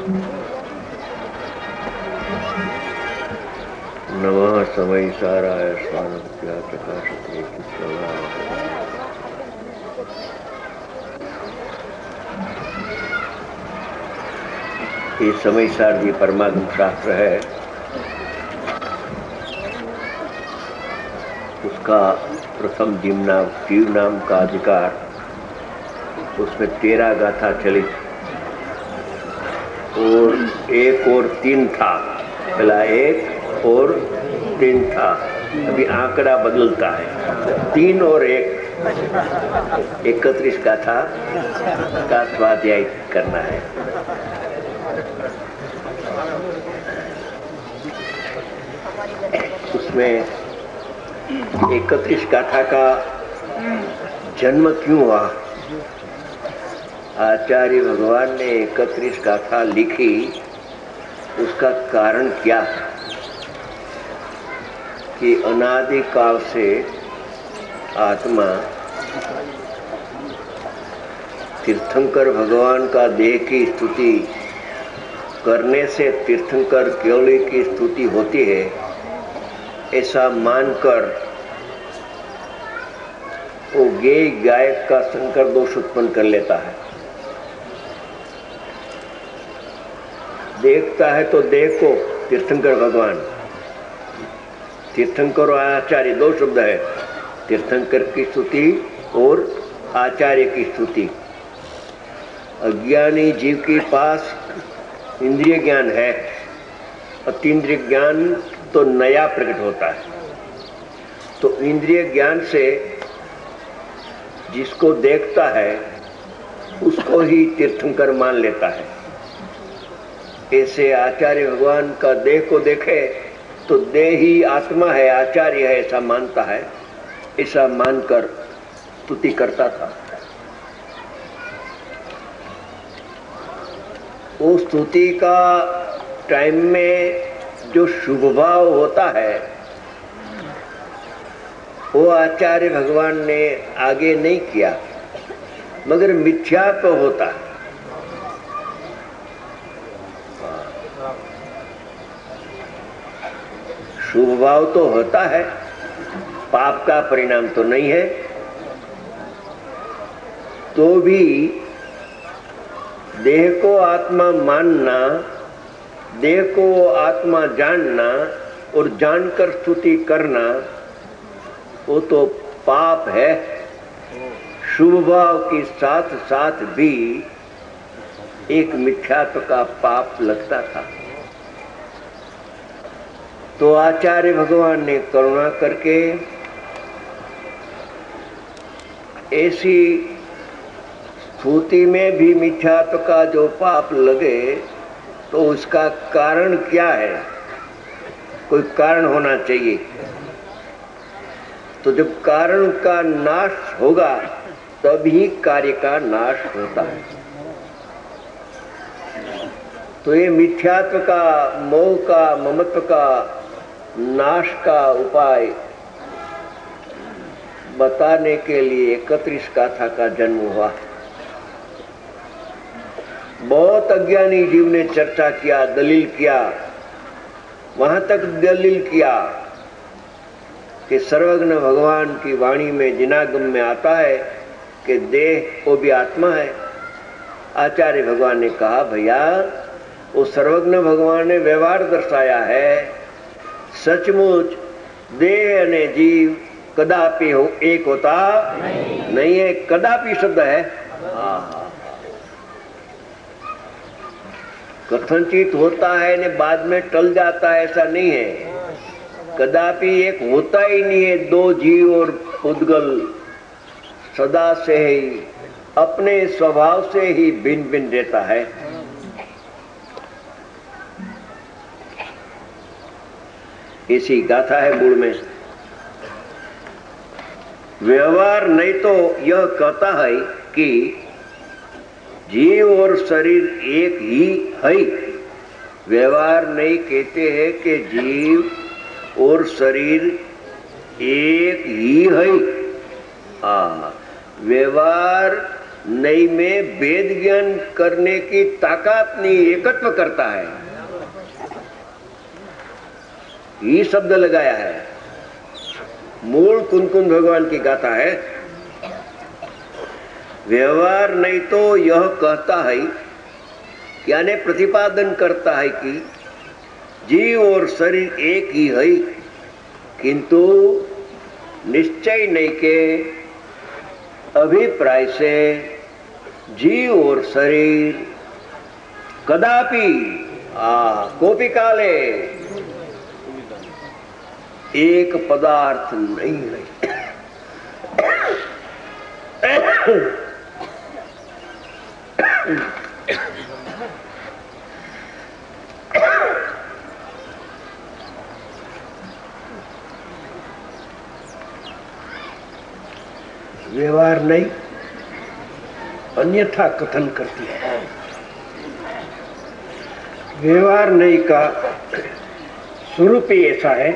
नमः समय साराय स्वानभ्या प्रकाशते ये समय सार परमागम शास्त्र है। उसका प्रथम जीव नाम का अधिकार, उसमें 13 गाथा चली और 1 और 3 था। पहला 1 और 3 था। अभी आंकड़ा बदलता है। 3 और 1 31 गाथा का स्वाध्याय करना है। उसमें 31 गाथा का जन्म क्यों हुआ? आचार्य भगवान ने 31 गाथा लिखी, उसका कारण क्या कि अनादि काल से आत्मा तीर्थंकर भगवान का देह की स्तुति करने से तीर्थंकर केवली की स्तुति होती है, ऐसा मानकर वो गेय गायक का संकर दोष उत्पन्न कर लेता है। देखता है तो देखो तीर्थंकर भगवान, तीर्थंकर और आचार्य 2 शब्द है। तीर्थंकर की स्तुति और आचार्य की स्तुति। अज्ञानी जीव के पास इंद्रिय ज्ञान है, अतीन्द्रिय ज्ञान तो नया प्रकट होता है। तो इंद्रिय ज्ञान से जिसको देखता है उसको ही तीर्थंकर मान लेता है। ऐसे आचार्य भगवान का देह को देखे तो देह ही आत्मा है, आचार्य है, ऐसा मानता है। ऐसा मानकर स्तुति करता था। वो स्तुति का टाइम में जो शुभ भाव होता है वो आचार्य भगवान ने आगे नहीं किया, मगर मिथ्या तो होता है। शुभ भाव तो होता है, पाप का परिणाम तो नहीं है। तो भी देह को आत्मा मानना, देह को आत्मा जानना और जानकर स्तुति करना, वो तो पाप है। शुभ भाव के साथ साथ भी एक मिथ्यात्व का पाप लगता था। तो आचार्य भगवान ने करुणा करके ऐसी स्तुति में भी मिथ्यात्व का जो पाप लगे तो उसका कारण क्या है? कोई कारण होना चाहिए। तो जब कारण का नाश होगा तभी कार्य का नाश होता है। तो ये मिथ्यात्व का, मोह का, ममत्व का नाश का उपाय बताने के लिए 31 गाथा का जन्म हुआ। बहुत अज्ञानी जीव ने चर्चा किया, दलील किया, वहां तक दलील किया कि सर्वज्ञ भगवान की वाणी में जिनागम में आता है कि देह वो भी आत्मा है। आचार्य भगवान ने कहा, भैया वो सर्वज्ञ भगवान ने व्यवहार दर्शाया है। सचमुच देह ने जीव कदापि हो एक होता नहीं है। कदापि शब्द है, कथनचित होता है ने बाद में टल जाता है, ऐसा नहीं है। कदापि एक होता ही नहीं है। 2 जीव और उद्गल सदा से ही अपने स्वभाव से ही भिन्न भिन्न रहता है। इसी गाथा है मूल में। व्यवहार नहीं तो यह कहता है कि जीव और शरीर एक ही है। व्यवहार नहीं कहते हैं कि जीव और शरीर एक ही है। व्यवहार नई में वेद ज्ञान करने की ताकत नहीं, एकत्व करता है, ये शब्द लगाया है। मूल कुंकुम भगवान की गाथा है। व्यवहार नहीं तो यह कहता है, यानी प्रतिपादन करता है कि जीव और शरीर एक ही है, किंतु निश्चय नहीं के अभिप्राय से जीव और शरीर कदापि कोपि काले एक पदार्थ नहीं है। व्यवहार नहीं अन्यथा कथन करती है। व्यवहार नहीं का स्वरूप ही ऐसा है।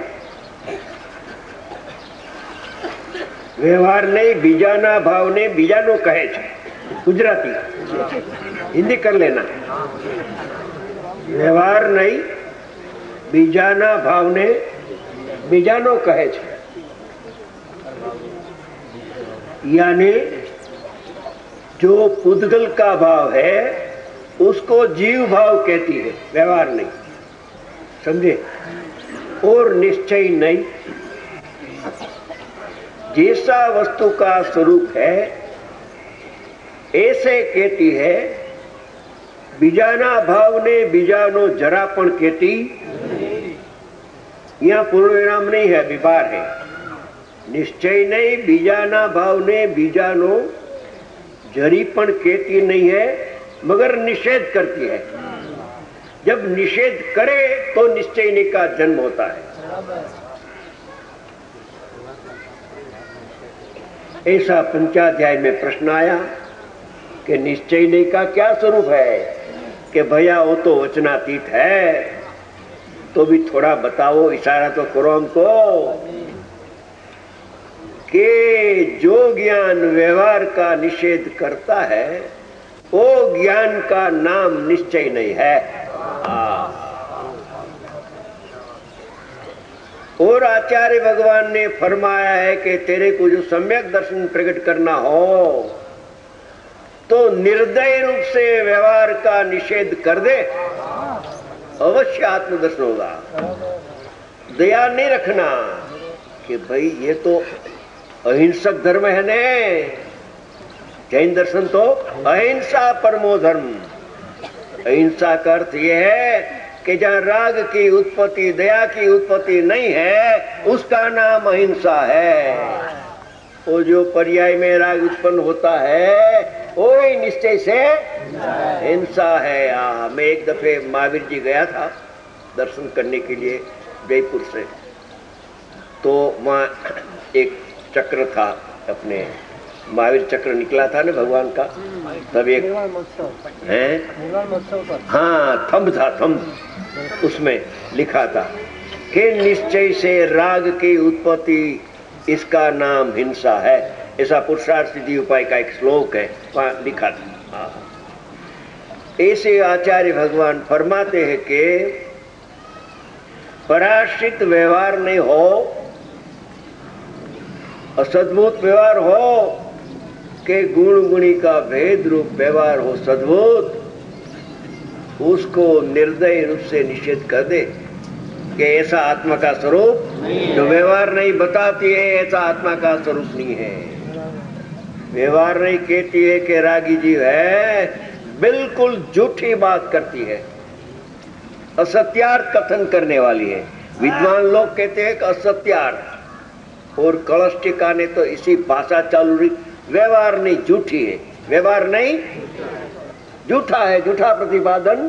व्यवहार नहीं बीजाना भाव ने बीजानो कहे छे, गुजराती हिंदी कर लेना। व्यवहार नहीं बीजाना भाव ने बीजानो कहे छे, यानी जो पुद्गल का भाव है उसको जीव भाव कहती है, व्यवहार नहीं, समझे। और निश्चय नहीं, जैसा वस्तु का स्वरूप है ऐसे कहती है। बीजाना भाव ने बीजानो जरापण कहती, यहाँ पूर्ण विराम नहीं है, विभार है। निश्चय नहीं बीजाना भाव ने बीजानो जरीपण कहती नहीं है, मगर निषेध करती है। जब निषेध करे तो निश्चय का जन्म होता है। ऐसा पंचाध्याय में प्रश्न आया कि निश्चय का क्या स्वरूप है, कि भैया वो तो वचनातीत है, तो भी थोड़ा बताओ, इशारा तो करो हमको कि जो ज्ञान व्यवहार का निषेध करता है वो ज्ञान का नाम निश्चय नहीं है। और आचार्य भगवान ने फरमाया है कि तेरे को जो सम्यक दर्शन प्रकट करना हो तो निर्दय रूप से व्यवहार का निषेध कर दे, अवश्य आत्मदर्शन होगा। दया नहीं रखना कि भाई ये तो अहिंसक धर्म है ने, जैन दर्शन तो अहिंसा परमो धर्म। अहिंसा का अर्थ यह है कि जहाँ राग की उत्पत्ति दया की उत्पत्ति नहीं है उसका नाम अहिंसा है। वो जो पर्याय में राग उत्पन्न होता है वो ही निश्चय से हिंसा है। मैं एक दफे महावीर जी गया था दर्शन करने के लिए जयपुर से, तो वहाँ एक चक्र था, अपने महावीर चक्र निकला था ना भगवान का, तब एक है हाँ थंब था, थंब उसमें लिखा था कि निश्चय से राग की उत्पत्ति इसका नाम हिंसा है। ऐसा पुरुषार्थ सिद्धि उपाय का एक श्लोक है, वहाँ लिखा था। ऐसे आचार्य भगवान फरमाते हैं कि पराश्रित व्यवहार नहीं हो, असद्भुत व्यवहार हो, के गुण गुणी का भेद रूप व्यवहार हो सद्भुत, उसको निर्दय रूप से निषेध कर दे कि ऐसा आत्मा का स्वरूप जो व्यवहार नहीं बताती है, ऐसा आत्मा का स्वरूप नहीं है। व्यवहार नहीं कहती है कि रागी जीव है, बिल्कुल झूठी बात करती है, असत्यार्थ कथन करने वाली है। विद्वान लोग कहते हैं कि असत्यार्थ, और कलष्टिका ने तो इसी भाषा चालू रही, व्यवहार नहीं झूठी है, व्यवहार नहीं झूठा है, झूठा प्रतिपादन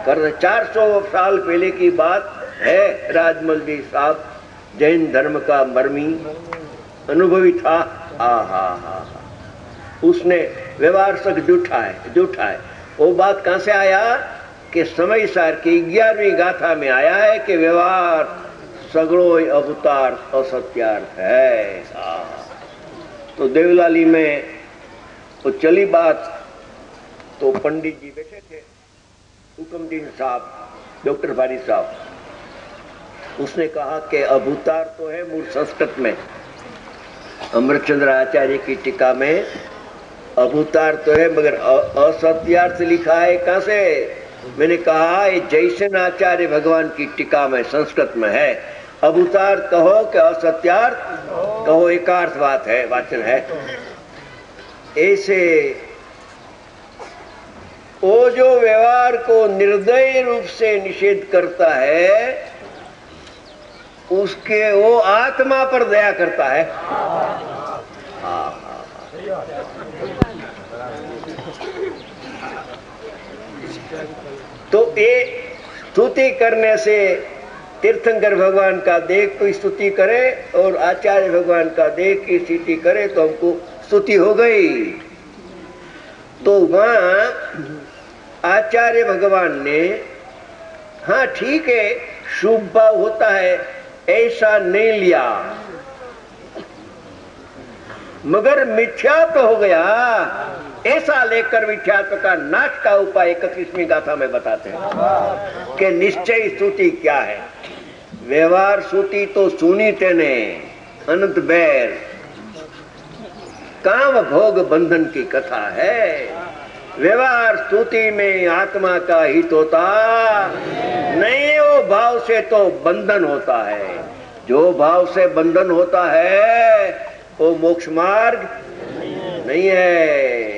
कर। 400 साल पहले की बात है, राजमल जी साहब जैन धर्म का मर्मी अनुभवी था। उसने व्यवहार सक झूठा है, झूठा है। वो बात कहां से आया कि समय सार की 11वीं गाथा में आया है कि व्यवहार सगड़ो अवतार असत्यार्थ है। तो देवलाली में वो चली बात तो पंडित जी बैठे थे, हुक्मदीन साहब, डॉक्टर भारी साहब, उसने कहा कि अभूतार तो है मूल संस्कृत में, अमृतचंद्र आचार्य की टीका में अभूतार तो है मगर असत्यार्थ लिखा है कहां से? मैंने कहा ये जैसन आचार्य भगवान की टीका में संस्कृत में है, अभूतार कहो कि असत्यार्थ कहो, एकार्थ बात है, वाचन है। ऐसे वो जो व्यवहार को निर्दयी रूप से निषेध करता है उसके वो आत्मा पर दया करता है। तो ये स्तुति करने से तीर्थंकर भगवान का देख कोई स्तुति करे और आचार्य भगवान का देख की स्तुति करे तो हमको स्तुति हो गई। तो वहां आचार्य भगवान ने, हाँ ठीक है शुभ भाव होता है ऐसा नहीं लिया, मगर मिथ्यात्व हो गया ऐसा लेकर मिथ्यात्व का नाश का उपाय 31वीं गाथा में बताते हैं कि निश्चय स्तुति क्या है। व्यवहार स्तुति तो सुनी तेने अनंत बैर, काम भोग बंधन की कथा है। व्यवहार स्तुति में आत्मा का हित होता नहीं, वो भाव से तो बंधन होता है। जो भाव से बंधन होता है वो मोक्ष मार्ग नहीं है।